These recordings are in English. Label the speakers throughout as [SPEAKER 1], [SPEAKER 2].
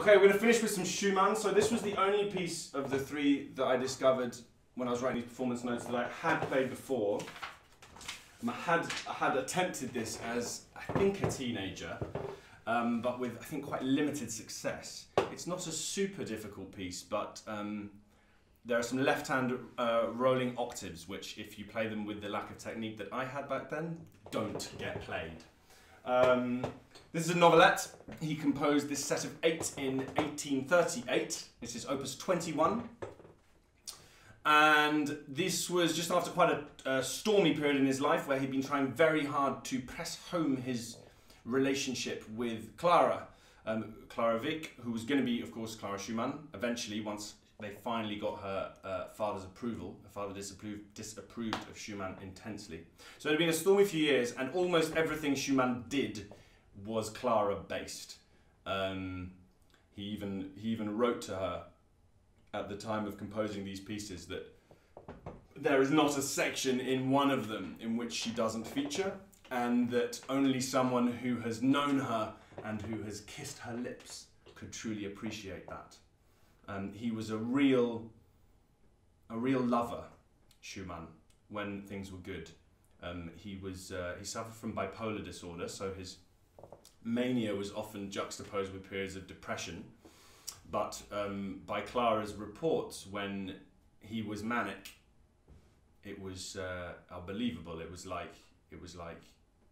[SPEAKER 1] Okay, we're going to finish with some Schumann. So this was the only piece of the three that I discovered when I was writing these performance notes that I had played before. I had attempted this as, I think, a teenager, but with, I think, quite limited success. It's not a super difficult piece, but there are some left-hand rolling octaves, which, if you play them with the lack of technique that I had back then, don't get played. This is a novelette. He composed this set of 8 in 1838. This is opus 21. And this was just after quite a stormy period in his life where he'd been trying very hard to press home his relationship with Clara. Clara Wieck, who was going to be, of course, Clara Schumann, eventually, once they finally got her father's approval. Her father disapproved of Schumann intensely. So it had been a stormy few years, and almost everything Schumann did was Clara-based. He even wrote to her at the time of composing these pieces that there is not a section in one of them in which she doesn't feature, and that only someone who has known her and who has kissed her lips could truly appreciate that. He was a real lover, Schumann, when things were good. He suffered from bipolar disorder, so his mania was often juxtaposed with periods of depression. But by Clara's reports, when he was manic, it was unbelievable. It was like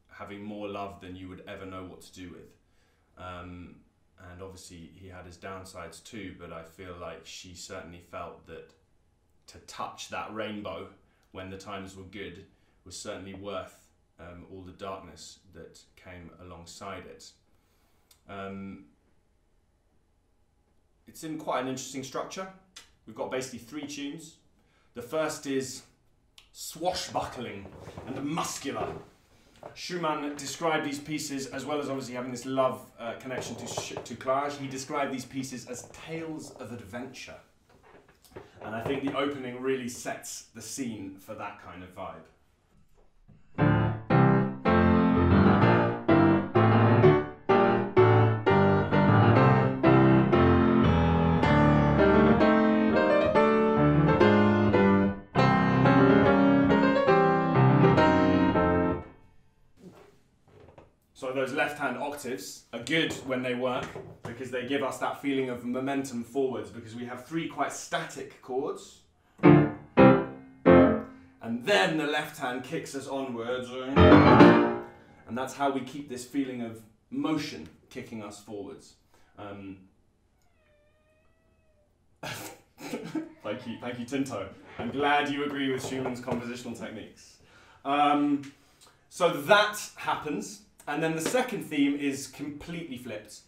[SPEAKER 1] having more love than you would ever know what to do with. And obviously he had his downsides too, but I feel like she certainly felt that to touch that rainbow when the times were good was certainly worth all the darkness that came alongside it. It's in quite an interesting structure. We've got basically 3 tunes. The first is swashbuckling and muscular. Schumann described these pieces, as well as obviously having this love connection to Clara, he described these pieces as tales of adventure. And I think the opening really sets the scene for that kind of vibe. So those left-hand octaves are good when they work because they give us that feeling of momentum forwards, because we have 3 quite static chords. And then the left hand kicks us onwards. And that's how we keep this feeling of motion kicking us forwards. Thank you, Tinto. I'm glad you agree with Schumann's compositional techniques. So that happens. And then the second theme is completely flipped.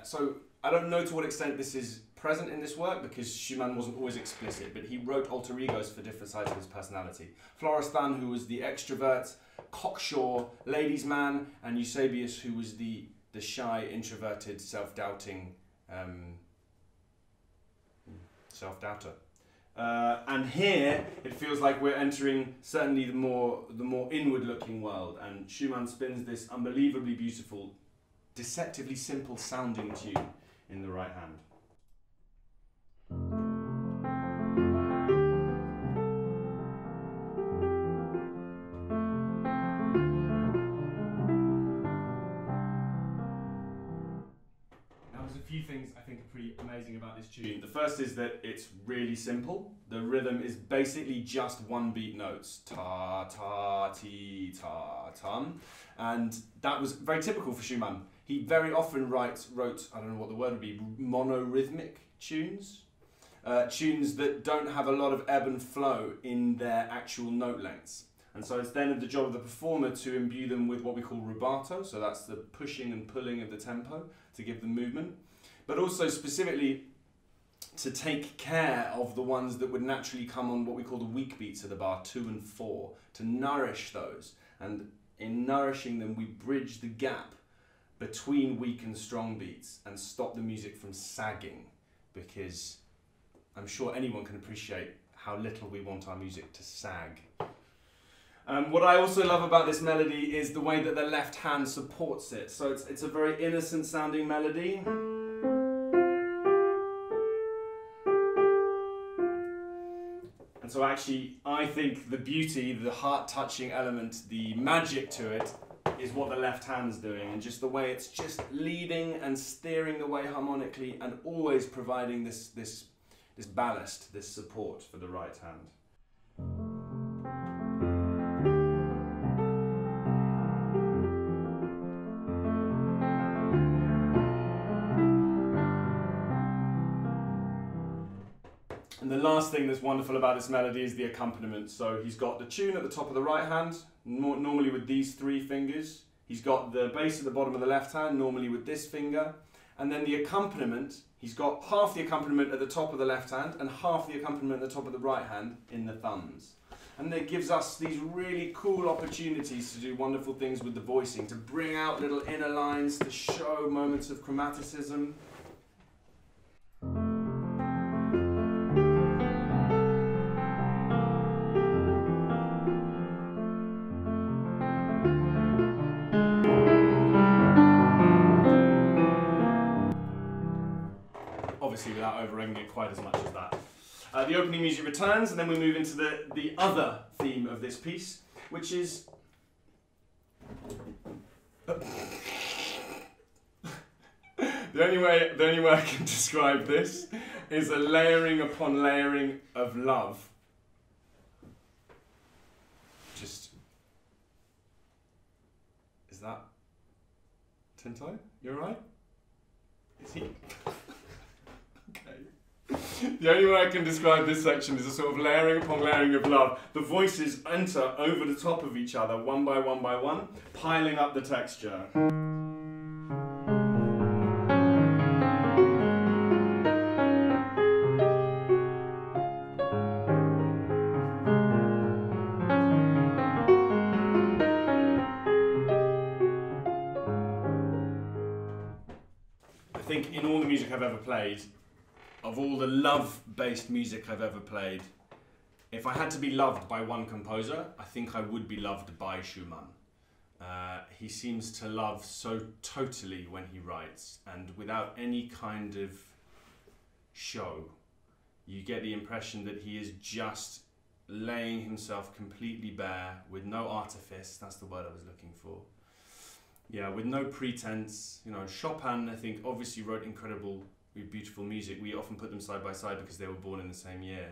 [SPEAKER 1] So I don't know to what extent this is present in this work because Schumann wasn't always explicit, but he wrote alter egos for different sides of his personality. Florestan, who was the extrovert, Cockshaw, ladies' man, and Eusebius, who was the shy, introverted, self-doubting self-doubter. And here it feels like we're entering certainly the more inward-looking world, and Schumann spins this unbelievably beautiful, deceptively simple sounding tune in the right hand. Few things I think are pretty amazing about this tune. The first is that it's really simple. The rhythm is basically just 1 beat notes. Ta, ta, ti, ta, tum. And that was very typical for Schumann. He very often wrote, I don't know what the word would be, monorhythmic tunes. Tunes that don't have a lot of ebb and flow in their actual note lengths. And so it's then the job of the performer to imbue them with what we call rubato, so that's the pushing and pulling of the tempo to give them movement. But also specifically to take care of the ones that would naturally come on what we call the weak beats of the bar 2 and 4, to nourish those. And in nourishing them, we bridge the gap between weak and strong beats and stop the music from sagging, because I'm sure anyone can appreciate how little we want our music to sag. What I also love about this melody is the way that the left hand supports it. So it's a very innocent sounding melody. And so actually, I think the beauty, the heart-touching element, the magic to it, is what the left hand's doing, and just the way it's just leading and steering the way harmonically, and always providing this ballast, this support for the right hand. And the last thing that's wonderful about this melody is the accompaniment. So he's got the tune at the top of the right hand, normally with these 3 fingers. He's got the bass at the bottom of the left hand, normally with this finger. And then the accompaniment, he's got half the accompaniment at the top of the left hand and half the accompaniment at the top of the right hand in the thumbs. And it gives us these really cool opportunities to do wonderful things with the voicing, to bring out little inner lines, to show moments of chromaticism. Obviously without over-egging it quite as much as that. The opening music returns, and then we move into the other theme of this piece, which is... The only way I can describe this is a layering upon layering of love. Just... Is that... Tinto? You alright? Is he... The only way I can describe this section is a sort of layering upon layering of love. The voices enter over the top of each other, one by one by one, piling up the texture. I think in all the music I've ever played, of all the love-based music I've ever played, if I had to be loved by one composer, I think I would be loved by Schumann. He seems to love so totally when he writes, and without any kind of show. You get the impression that he is just laying himself completely bare, with no artifice, that's the word I was looking for. Yeah, with no pretense. You know, Chopin, I think, obviously wrote incredible, beautiful music. We often put them side by side because they were born in the same year.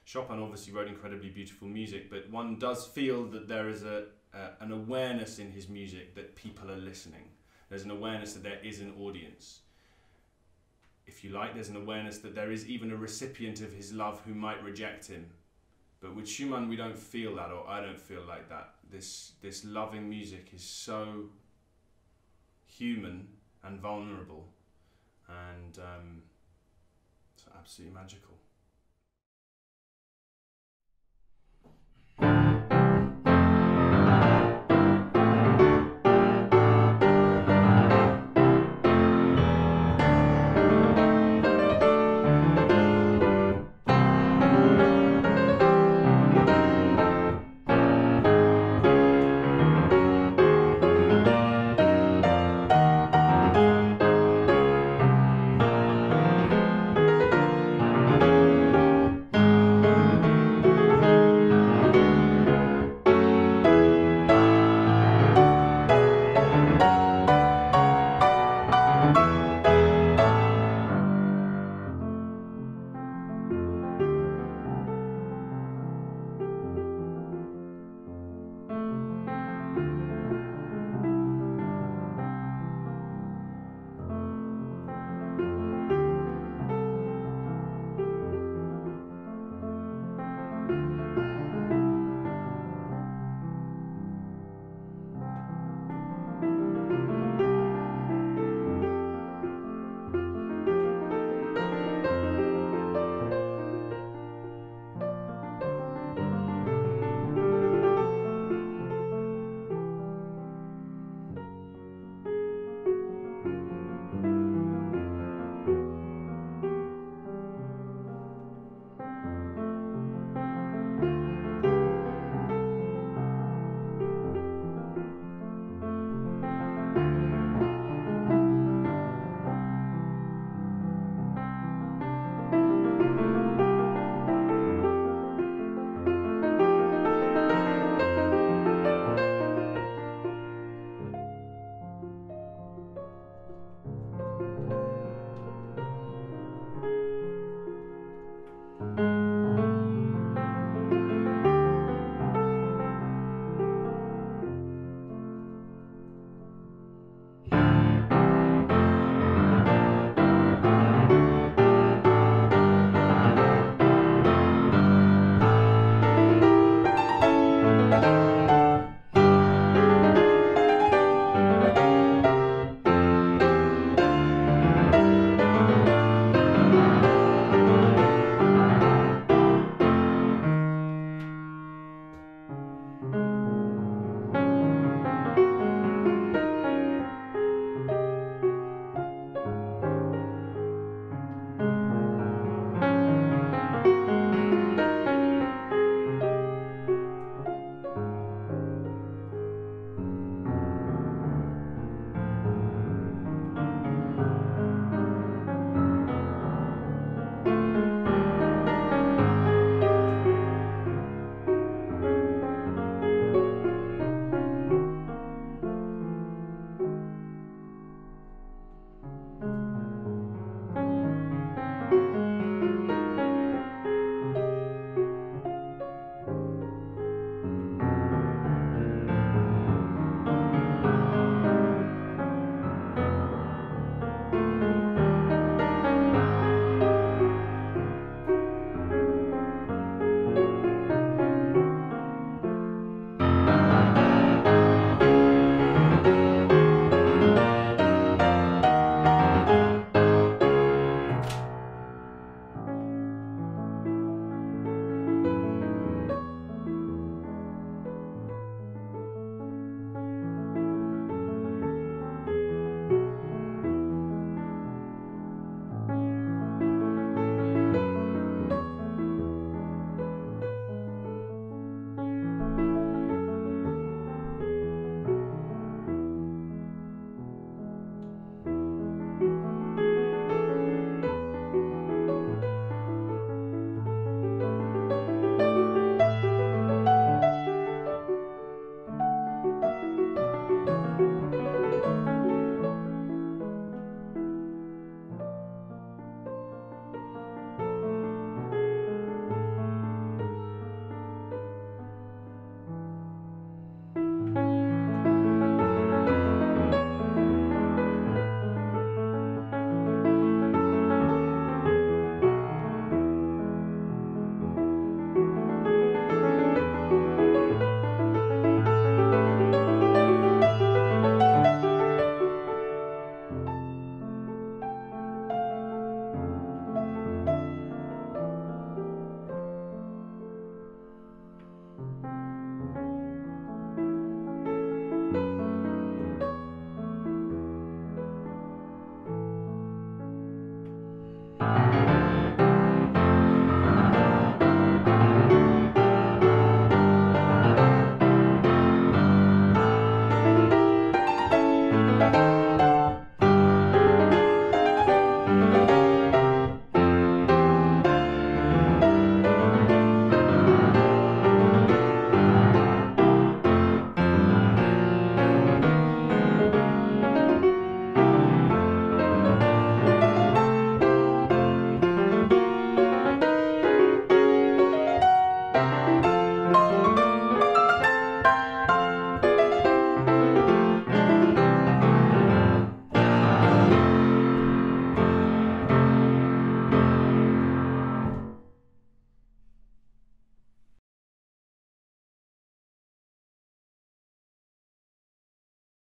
[SPEAKER 1] Chopin obviously wrote incredibly beautiful music, but one does feel that there is an awareness in his music that people are listening. There's an awareness that there is an audience. If you like, there's an awareness that there is even a recipient of his love who might reject him. But with Schumann, we don't feel that, or I don't feel like that. This loving music is so human and vulnerable, and it's absolutely magical.